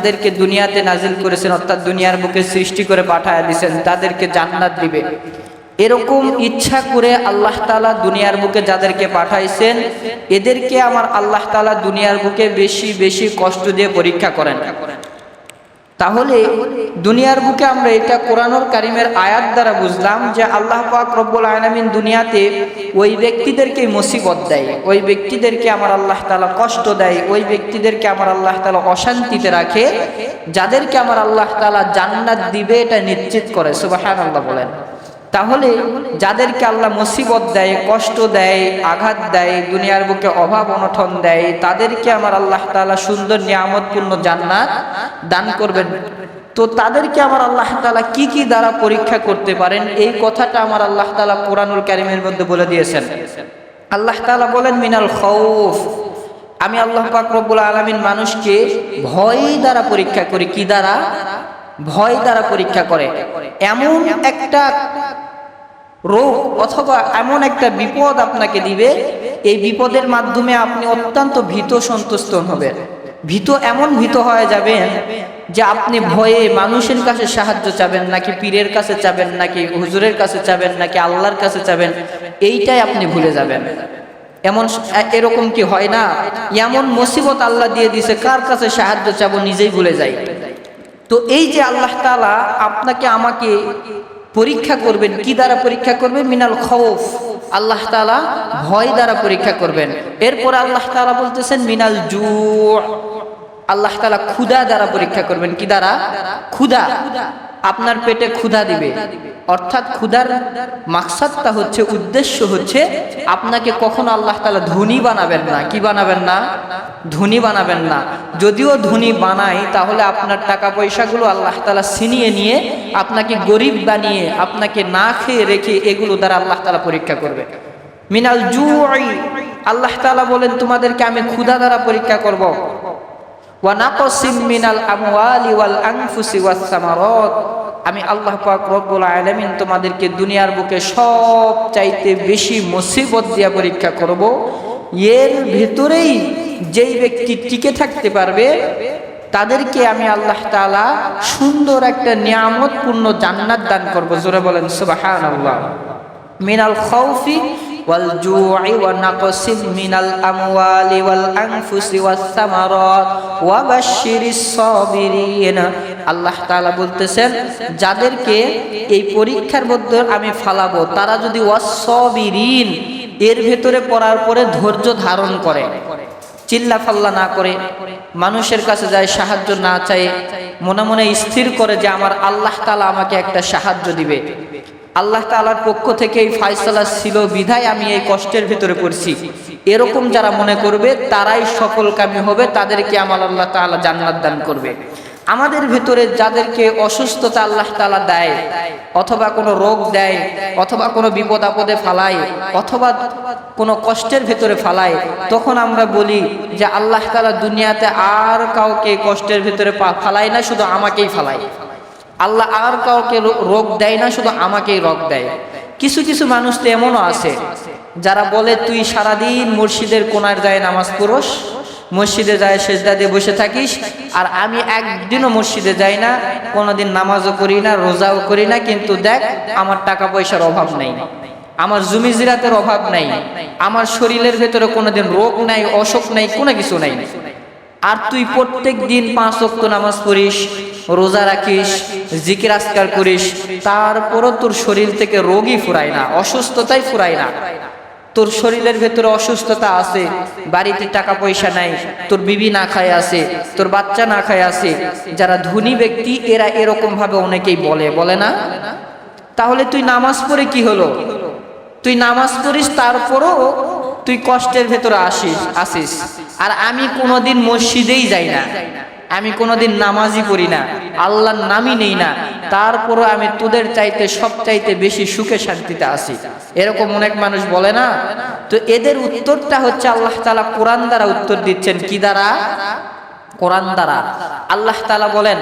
যাদেরকে দুনিয়াতে নাজিল করেছেন অর্থাৎ দুনিয়ার বুকে সৃষ্টি করে পাঠায় দিয়েছেন তাদেরকে জান্নাত দিবে। এরকম ইচ্ছা করে আল্লাহ তাআলা দুনিয়ার বুকে যাদেরকে পাঠাইছেন এদেরকে আমার আল্লাহ তাআলা দুনিয়ার বুকে বেশি বেশি কষ্ট দিয়ে পরীক্ষা করেন। তাহলে দুনিয়ার বুকে আমরা এটা কোরআনুল কারীমের আয়াত দ্বারা বুঝলাম যে আল্লাহ পাক রব্বুল আলামিন দুনিয়াতে ওই ব্যক্তিদেরকে মুসিবত দেয়, ওই ব্যক্তিদেরকে আমার আল্লাহ তাআলা কষ্ট দেয়, ওই ব্যক্তিদেরকে আমার আল্লাহ তাআলা অশান্তিতে রাখে যাদেরকে আমার আল্লাহ তাআলা জান্নাত দিবে এটা নিশ্চিত করে। সুবহানাল্লাহ বলেন। তাহলে যাদেরকে আল্লাহ মুসিবত দেয়, কষ্ট দেয়, আঘাত দেয়, দুনিয়ার বুকে অভাব অনটন দেয় তাদেরকে আমার আল্লাহ তাআলা সুন্দর নিয়ামতপূর্ণ জান্নাত দান করবেন। তো তাদেরকে আমার আল্লাহ তাআলা কি কি দ্বারা পরীক্ষা করতে পারেন এই কথাটা আমার আল্লাহ তাআলা কোরআনুল কারীমের মধ্যে বলে দিয়েছেন। আল্লাহ তাআলা বলেন মিনাল খাউফ, আমি আল্লাহ পাক রব্বুল আলামিন মানুষকে ভয় দ্বারা পরীক্ষা করি। কি দ্বারা? ভয় দ্বারা পরীক্ষা করে। এমন একটা রোগ অথবা এমন একটা বিপদ আপনাকে দিবে, এই বিপদের মাধ্যমে আপনি অত্যন্ত ভীত সন্তুষ্ট হবেন। এমন ভীত হয়ে যাবেন যে আপনি ভয়ে মানুষের কাছে সাহায্য চাবেন, নাকি পীরের কাছে চাবেন, নাকি হুজুরের কাছে চাবেন, নাকি আল্লাহর কাছে চাবেন, এইটাই আপনি ভুলে যাবেন। এরকম কি হয় না? এমন মুসিবত আল্লাহ দিয়ে দিছে, কার কাছে সাহায্য চাবো নিজেই ভুলে যাই। তো এই যে আল্লাহ তাআলা আপনাকে আমাকে পরীক্ষা করবেন, কি দ্বারা পরীক্ষা করবেন? মিনাল খাউফ, আল্লাহ তাআলা ভয় দ্বারা পরীক্ষা করবেন। এরপর আল্লাহ তাআলা বলতেছেন মিনাল জু, আল্লাহ তাআলা ক্ষুধা দ্বারা পরীক্ষা করবেন। কি দ্বারা? ক্ষুধা। আপনার পেটে ক্ষুধা দিবে, অর্থাৎ ক্ষুধার মাকসাদটা হচ্ছে, উদ্দেশ্য হচ্ছে আপনাকে কখনো আল্লাহ তাআলা ধনী বানাবেন না। কি বানাবেন না? ধনী বানাবেন না। যদিও ধনী বানাই তাহলে আপনার টাকা পয়সাগুলো আল্লাহ তাআলা ছিনিয়ে নিয়ে আপনাকে গরিব বানিয়ে আপনাকে না খেয়ে রেখে এগুলো দ্বারা আল্লাহ তাআলা পরীক্ষা করবে। মিনাল জুই, আল্লাহ তাআলা বলেন তোমাদেরকে আমি ক্ষুধা দ্বারা পরীক্ষা করব। ওয়া নাকসিম মিনাল আমওয়ালি ওয়াল আনফুসি ওয়াস সামারাত, আমি আল্লাহ পাক রব্বুল আলামিন তোমাদেরকে দুনিয়ার বুকে সব চাইতে বেশি মুসিবত দিয়া পরীক্ষা করব। এর ভিতরেই যেই ব্যক্তি টিকে থাকতে পারবে তাদেরকে আমি আল্লাহ তাআলা সুন্দর একটা নিয়ামতপূর্ণ জান্নাত দান করব। জোরে বলেন সুবহানাল্লাহ। মিনাল খাউফি ওয়াল জুই ওয়া নাকসিম মিনাল আমওয়ালি ওয়াল আনফুসি ওয়াস সামারাত ওয়া বাশশিরিস সাবিরিন, আল্লাহ তাআলা বলতেছেন যাদেরকে এই পরীক্ষার মধ্যে আমি ফালাবো তারা যদি ওয়াস সাবিরিন এর ভেতরে পড়ার পরে ধৈর্য ধারণ করে, চিল্লা ফাল্লা না করে, মানুষের কাছে যায় সাহায্য না চায়, মনে মনে স্থির করে যে আমার আল্লাহ তাআলা আমাকে একটা সাহায্য দিবে, আল্লাহ তাআলার পক্ষ থেকে এই ফয়সালা ছিল বিধায় আমি এই কষ্টের ভিতরে পড়ছি, এরকম যারা মনে করবে তারাই সফলকামী হবে, তাদেরকে আমার আল্লাহ তাআলা জান্নাত দান করবে। আমাদের ভিতরে যাদেরকে অসুস্থতা আল্লাহ তাআলা দেয়, অথবা কোনো রোগ দেয়, অথবা কোনো বিপদ আপদে ফালায়, অথবা কোনো কষ্টের ভেতরে ফালায়, তখন আমরা বলি যে আল্লাহ তাআলা দুনিয়াতে আর কাউকে কষ্টের ভেতরে ফালায় না, শুধু আমাকেই ফালায়। আল্লাহ আর কাউকে রোগ দেয় না, শুধু আমাকেই রোগ দেয়। কিছু কিছু মানুষ তো এমনও আছে যারা বলে তুই সারাদিন মসজিদের কোনায় যায় নামাজ পড়স, মসজিদে যায় সেজদা দিয়ে বসে থাকিস, আর আমি একদিনও মসজিদে যাই না, কোনোদিন নামাজও করি না, রোজাও করি না, কিন্তু দেখ আমার টাকা পয়সার অভাব নেই, আমার জমি জিরাতের অভাব নাই, আমার শরীরের ভেতরে কোনোদিন রোগ নাই, অসুখ নাই, কোনো কিছু নাই, আর তুই প্রত্যেক দিন 5 ওয়াক্ত নামাজ পড়িস, রোজা রাখিস, জিকির আজকার করিস, তারপরও তোর শরীর থেকে রোগই ফুরায় না, অসুস্থতাই ফুরায় না। তোর শরীরের ভেতরে অসুস্থতা আছে, বাড়িতে টাকা পয়সা নাই, তোর বিবি না খায় আছে, তোর বাচ্চা না খায় আছে। যারা ধনী ব্যক্তি এরা এরকম ভাবে অনেকেই বলে না? তাহলে তুই নামাজ পড়ে কি হলো? তুই নামাজ পড়িস তারপরও তুই কষ্টের ভেতরে আসিস, আর আমি কোনোদিন মসজিদেই যাই না, আমি কোনোদিন নামাজই পড়ি না, আল্লাহর নামই নেই না, তারপরও আমি তোদের চাইতে সব চাইতে বেশি সুখে শান্তিতে আছি, এরকম অনেক মানুষ বলে না? তো এদের উত্তরটা হচ্ছে আল্লাহ তাআলা কোরআন দ্বারা উত্তর দিচ্ছেন। কি দ্বারা? কোরআন দ্বারা। আল্লাহ তাআলা বলেন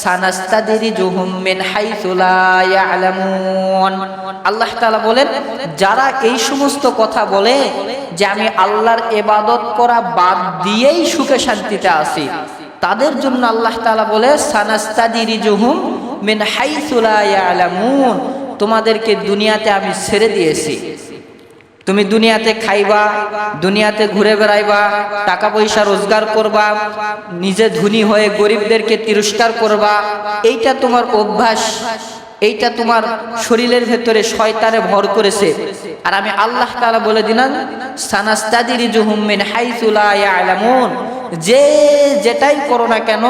সানাস্তাদরিজুহুম মিন হাইসু লা ইয়ালামুন, আল্লাহ তাআলা বলেন যারা এই সমস্ত কথা বলে যে আমি আল্লাহর ইবাদত করা বাদ দিয়েই সুখে শান্তিতে আছি, তাদের জন্য আল্লাহ তাআলা বলে সানাস্তাদিরিজুহুম মিন হাইসু লা ইয়ালামুন, তোমাদেরকে দুনিয়াতে আমি ছেড়ে দিয়েছি, তুমি দুনিয়াতে খাইবা, দুনিয়াতে ঘুরে বেড়াইবা, টাকা পয়সা রোজগার করবা, নিজে ধনী হয়ে গরিবদেরকে তিরস্কার করবা, এইটা তোমার অভ্যাস, এইটা তোমার শরীরের ভেতরে শয়তানে ভর করেছে। আর আমি আল্লাহ তাআলা বলে দিলাম সানাস্তাদিরিজুহুম মিন হাইসু লা ইয়ালামুন, যে যেটাই করো না কেন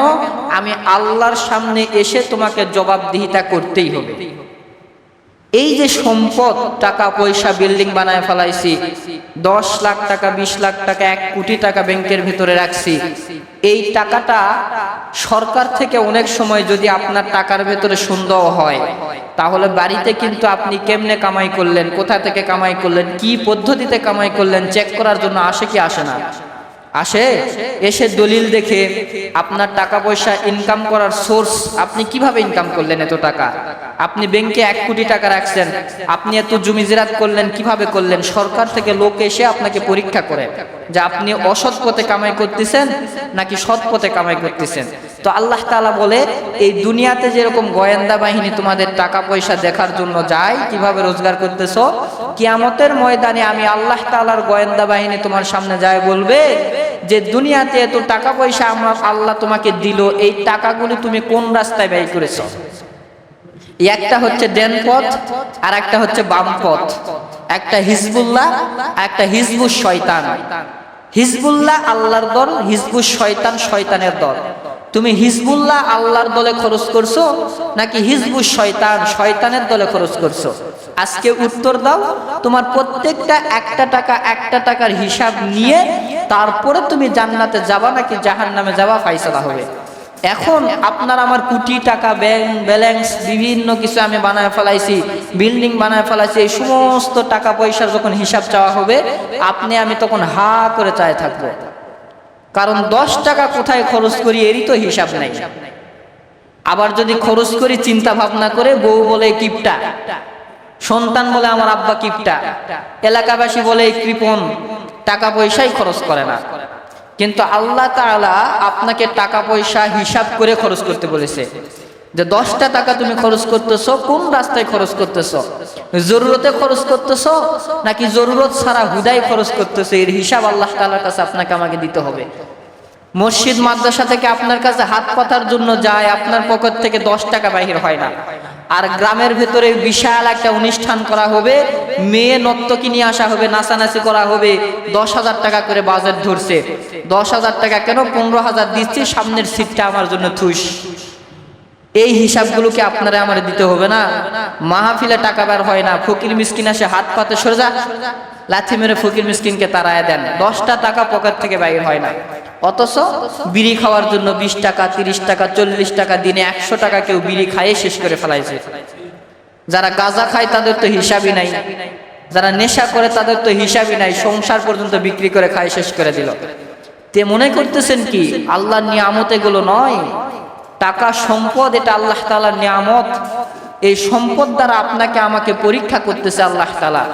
আমি আল্লাহর সামনে এসে তোমাকে জবাবদিহিতা করতেই হবে। এই যে সম্পদ, টাকা পয়সা, বিল্ডিং বানায় ফেলাইছি, 10 লাখ টাকা, 20 লাখ টাকা, 1 কোটি টাকা ব্যাংকের ভিতরে রাখছি, এই টাকাটা সরকার থেকে অনেক সময় যদি আপনার টাকার ভেতরে সন্দেহ হয়, তাহলে বাড়িতে কিন্তু আপনি কেমনে কামাই করলেন, কোথা থেকে কামাই করলেন, কি পদ্ধতিতে কামাই করলেন চেক করার জন্য আসে কি আসে না? আসে। এসে দলিল দেখে আপনার টাকা পয়সা ইনকাম করার সোর্স, আপনি কিভাবে ইনকাম করলেন এত টাকা, আপনি ব্যাংকে 1 কোটি টাকা রাখছেন, আপনি এত জমি জিরাত করলেন, কিভাবে করলেন? সরকার থেকে লোক এসে আপনাকে পরীক্ষা করে যে আপনি অসৎ পথে কামাই করতেছেন নাকি সৎ পথে কামাই করতেছেন। তো আল্লাহ তাআলা বলে এই দুনিয়াতে যেরকম গোয়েন্দা বাহিনী তোমাদের টাকা পয়সা দেখার জন্য যায় কিভাবে রোজগার করতেছো, কিয়ামতের ময়দানে আমি আল্লাহ তাআলার গোয়েন্দা বাহিনী তোমার সামনে যায় বলবে যে দুনিয়াতে এত টাকা পয়সা আমার আল্লাহ তোমাকে দিল, এই টাকাগুলো তুমি কোন রাস্তায় ব্যয় করেছো? একটা হচ্ছে ডান পথ আর একটা হচ্ছে বাম পথ, একটা হিজবুল্লাহ, একটা হিজবুশ শয়তান। হিজবুল্লাহ আল্লাহর দল, হিজবুশ শয়তান শয়তানের দল। তুমি হিজবুল্লাহ আল্লাহর দলে খরচ করছো নাকি হিজবুশ শয়তান শয়তানের দলে খরচ করছো? আজকে উত্তর দাও। তোমার প্রত্যেকটা একটা টাকার হিসাব নিয়ে তারপরে তুমি জান্নাতে যাবা নাকি জাহান্নামে যাবা ফাইসালা হবে। এখন আপনার আমার কোটি টাকা ব্যাংক ব্যালেন্স বিভিন্ন কিছু আমি বানায় ফেলাইছি, বিল্ডিং বানায় ফেলাইছি, এই সমস্ত টাকা পয়সার যখন হিসাব চাওয়া হবে আপনি আমি তখন হা করে চায় থাকবো, কারণ 10 টাকা কোথায় খরচ করি এরই তো হিসাব নাই। আবার যদি খরচ করি চিন্তা ভাবনা করে, বউ বলে কিপটা, সন্তান বলে আমার আব্বা কিপটা, এলাকাবাসী বলে কৃপণ, টাকা পয়সাই খরচ করে না। কিন্তু আল্লাহ তাআলা আপনাকে টাকা পয়সা হিসাব করে খরচ করতে বলেছে যে 10টা টাকা তুমি খরচ করতেছো কোন রাস্তায় খরচ করতেছো, জরুরতে খরচ করতেছো নাকি জরুরত ছাড়া হুদাই খরচ করতেছো, এর হিসাব আল্লাহ তাআলার কাছে আপনাকে আমাকে দিতে হবে। মসজিদ মাদ্রাসা থেকে আপনার কাছে হাত পাতার জন্য যায়, আপনার পকেট থেকে 10 টাকা বাহির হয় না। আর গ্রামের ভেতরে বিশাল একটা অনুষ্ঠান করা হবে, মেয়ে নর্তকী নিয়ে আসা হবে, নাচানাচি করা হবে, 10,000 টাকা করে বাজেট ধরছে। 10,000 টাকা কেন, 15,000 দিচ্ছি, সামনের সিটটা আমার জন্য থুস। এই হিসাবগুলোকে আপনারা আমার দিতে হবে না? মাহফিলে টাকা বের হয় না, ফকির মিসকিন আসে হাত পাতে সরে যা, লাথি মেরে ফকির মিসকিনকে তাড়ায় দেন, 10টা টাকা পকেট থেকে বাইর হয় না। অথচ বিড়ি খাওয়ার জন্য 20 টাকা, 30 টাকা, 40 টাকা, দিনে 100 টাকা কেউ বিড়ি খাইয়ে শেষ করে ফেলাইছে। যারা গাঁজা খায় তাদের তো হিসাবই নাই, যারা নেশা করে তাদের তো হিসাবই নাই, সংসার পর্যন্ত বিক্রি করে খায় শেষ করে দিল। তে মনে করতেছেন কি আল্লাহর নিয়ামত এগুলো নয়? টাকা সম্পদ এটা আল্লাহ তাআলার নিয়ামত। এই সম্পদ দ্বারা আপনাকে আমাকে পরীক্ষা করতেছে আল্লাহ তাআলা।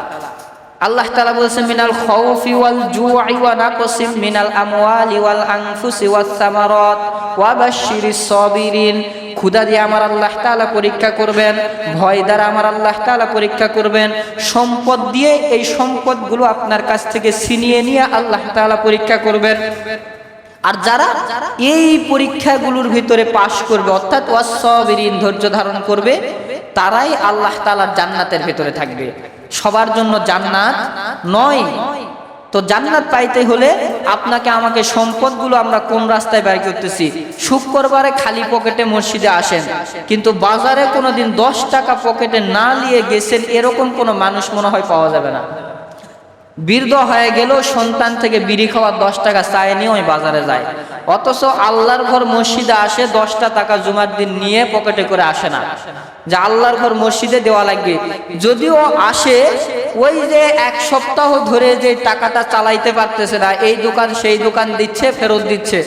আল্লাহ তাআলা বলেছেন মিনাল খাউফি ওয়াল জু'i ওয়া নাকসিম মিনাল আমওয়ালি ওয়াল আনফুসি ওয়াস সামারাত ওয়া বাশশিরিস সাবিরিন। ক্ষুধা দিয়ে আমার আল্লাহ তাআলা পরীক্ষা করবেন, ভয় দ্বারা আমার আল্লাহ তাআলা পরীক্ষা করবেন, সম্পদ দিয়ে এই সম্পদগুলো আপনার কাছ থেকে ছিনিয়ে নিয়ে আল্লাহ তাআলা পরীক্ষা করবেন। আর যারা এই পরীক্ষাগুলোর ভিতরে পাশ করবে অর্থাৎ ওয়াস সাবিরিন ধৈর্য ধারণ করবে, তারাই আল্লাহ তাআলার জান্নাতের ভিতরে থাকবে। সবার জন্য জান্নাত নয়। তো জান্নাত পাইতে হলে আপনাকে আমাকে সম্পদগুলো আমরা কোন রাস্তায় ব্যয় করতেছি? শুক্রবারে খালি পকেটে মসজিদে আসেন, কিন্তু বাজারে কোনোদিন 10 টাকা পকেটে না নিয়ে গেছেন এরকম কোনো মানুষ মনে হয় পাওয়া যাবে না। বৃদ্ধ হয়ে গেল, সন্তান থেকে বিড়ি খাওয়ার 10 টাকা চায় নিয়ে ওই বাজারে যায়, অথচ আল্লাহর ঘর মসজিদে আসে 10টা টাকা জুমার দিন নিয়ে পকেটে করে আসে না যে আল্লাহর ঘর মসজিদে দেওয়া লাগবে। যদিও আসে, ওই যে 1 সপ্তাহ ধরে যে টাকাটা চালাইতে পারতেছে না, এই দোকান সেই দোকান দিচ্ছে, ফেরত দিচ্ছে,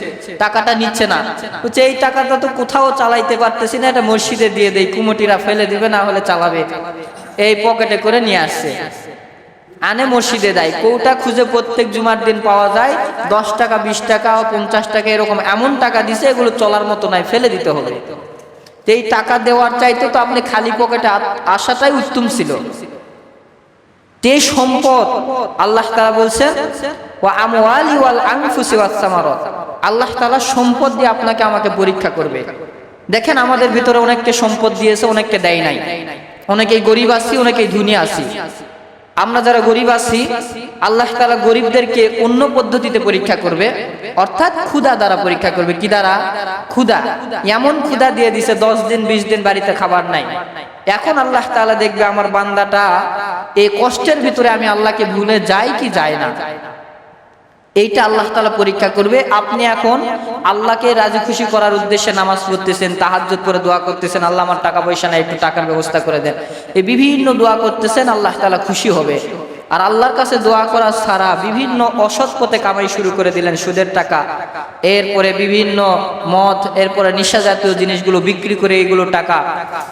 টাকাটা নিচ্ছে না, বলছে এই টাকাটা তো কোথাও চালাইতে পারতেছি না, এটা মসজিদে দিয়ে দেই, কুমটিরা ফেলে দিবে, না হলে চালাবে, এই পকেটে করে নিয়ে আসছে। আনে মসজিদে দেয়, কৌটা খুঁজে প্রত্যেক জুমার দিন পাওয়া যায় 10 টাকা 20 টাকা 50 টাকা এরকম, এমন টাকা দিছে এগুলো চলার মতো নাই, ফেলে দিতে হবে। এই টাকা দেওয়ার চাইতে তো আপনি খালি পকেটে আসাটাই উত্তম ছিল। এই সম্পদ আল্লাহ তাআলা বলছেন ওয়া আমওয়ালি ওয়াল আনফুসি ওয়াস সামারাত, আল্লাহ তাআলা সম্পদ দিয়ে আপনাকে আমাকে পরীক্ষা করবে। দেখেন আমাদের ভিতরে অনেককে সম্পদ দিয়েছে, অনেককে দেয় নাই, অনেকেই গরিব আছি, অনেকেই ধনী আছি। আমরা যারা গরিব আছি আল্লাহ তাআলা গরিবদেরকে অন্য পদ্ধতিতে পরীক্ষা করবে, অর্থাৎ ক্ষুধা দ্বারা পরীক্ষা করবে। কি দ্বারা? ক্ষুধা। এমন ক্ষুধা দিয়ে দিছে 10 দিন 20 দিন বাড়িতে খাবার নাই। এখন আল্লাহ তাআলা দেখবে আমার বান্দাটা এই কষ্টের ভিতরে আমি আল্লাহকে ভুলে যাই কি যায় না, এইটা আল্লাহ তাআলা পরীক্ষা করবে। আপনি এখন আল্লাহকে রাজি খুশি করার উদ্দেশ্যে নামাজ পড়তেছেন, তাহাজ্জুদ করে দোয়া করতেছেন, আল্লাহ আমার টাকা পয়সা নাই, একটু টাকার ব্যবস্থা করে দেন, এই বিভিন্ন দোয়া করতেছেন, আল্লাহ তাআলা খুশি হবে। আর আল্লাহর কাছে দোয়া করা ছাড়া বিভিন্ন অসৎ পথে কামাই শুরু করে দিলেন, সুদের টাকা, এরপরে বিভিন্ন মদ, এরপরে নেশা জাতীয় জিনিসগুলো বিক্রি করে এগুলো টাকা,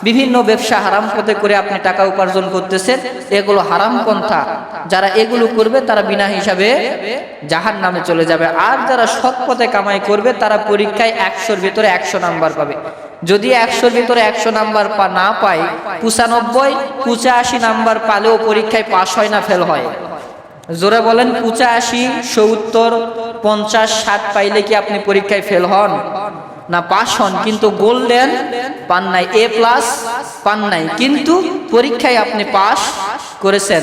বিভিন্ন ব্যবসা হারাম পথে করে আপনি টাকা উপার্জন করতেছেন, এগুলো হারাম পন্থা। যারা এগুলো করবে তারা বিনা হিসাবে জাহান্নামে চলে যাবে। আর যারা সৎ পথে কামাই করবে তারা পরীক্ষায় 100-র ভিতরে 100 নাম্বার পাবে। যদি 100-র ভিতরে 100 নাম্বার না পায়, 95 85 নাম্বার পালেও পরীক্ষায় পাস হয় না, ফেল হয়। জোরে বলেন, 85 70 50 60 পাইলে কি আপনি পরীক্ষায় ফেল হন? না, পাস হন, কিন্তু গোল্ডেন পান নাই, এ প্লাস পান নাই, কিন্তু পরীক্ষায় আপনি পাস করেছেন।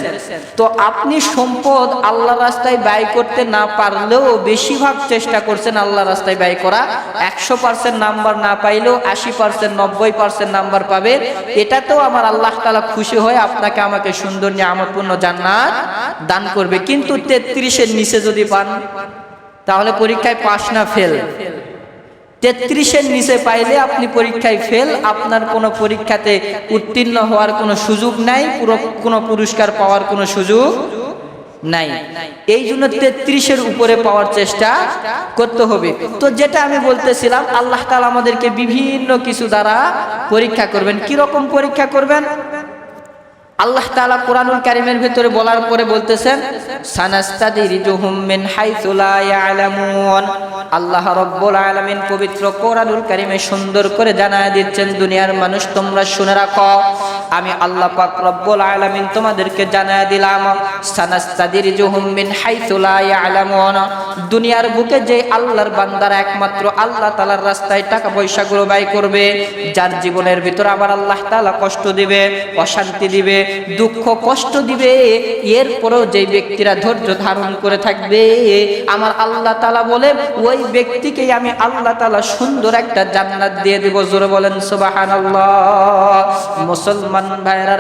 তো আপনি সম্পদ আল্লাহ রাস্তায় ব্যয় করতে না পারলেও বেশিরভাগ চেষ্টা করছেন আল্লাহ রাস্তায় ব্যয় করা। 100% নাম্বার না পাইলেও 80% 90% নাম্বার পাবে। এটাতেও আমার আল্লাহ তাআলা খুশি হয়ে আপনাকে আমাকে সুন্দর নিয়ামতপূর্ণ জান্নাত দান করবে। কিন্তু 33-এর নিচে যদি পান তাহলে পরীক্ষায় পাস না ফেল? 33-এর নিচে পাইলে আপনি পরীক্ষায় ফেল, আপনার কোনো পরীক্ষাতে উত্তীর্ণ হওয়ার কোনো সুযোগ নাই, কোনো পুরস্কার পাওয়ার কোনো সুযোগ নাই। এই জন্য 33-এর উপরে পাওয়ার চেষ্টা করতে হবে। তো যেটা আমি বলতেছিলাম, আল্লাহ তাআলা আমাদেরকে বিভিন্ন কিছু দ্বারা পরীক্ষা করবেন। কি রকম পরীক্ষা করবেন? আল্লাহ তাআলা কোরআনুল কারীমের ভিতরে বলার পরে বলতেছেন সানাস্তাদরিজুহুম মিন হাইসু লা ইয়ালামুন। আল্লাহ রাব্বুল আলামিন পবিত্র কোরআনুল কারীমে সুন্দর করে জানায় দিচ্ছেন, দুনিয়ার মানুষ তোমরা শুনে রাখো, আমি আল্লাহ পাক রব্বুল আলামিন তোমাদেরকে জানায় দিলাম সানাস্তাদরিজুহুম মিন হাইসু লা ইয়ালামুন। দুনিয়ার বুকে যে আল্লাহর বান্দারা একমাত্র আল্লাহ তাআলার রাস্তায় টাকা পয়সাগুলো ব্যয় করবে, যার জীবনের ভিতরে আবার আল্লাহ তাআলা কষ্ট দিবে, অশান্তি দিবে, দুঃখ কষ্ট দিবে, এরপরেও যে ব্যক্তিরা ধৈর্য ধারণ করে থাকবে, আমার আল্লাহ তাআলা বলে ওই ব্যক্তিকে আমি আল্লাহ তাআলা সুন্দর একটা জান্নাত দিয়ে দেব। জোরে বলেন সুবহানাল্লাহ। মুসলমান ভাইরা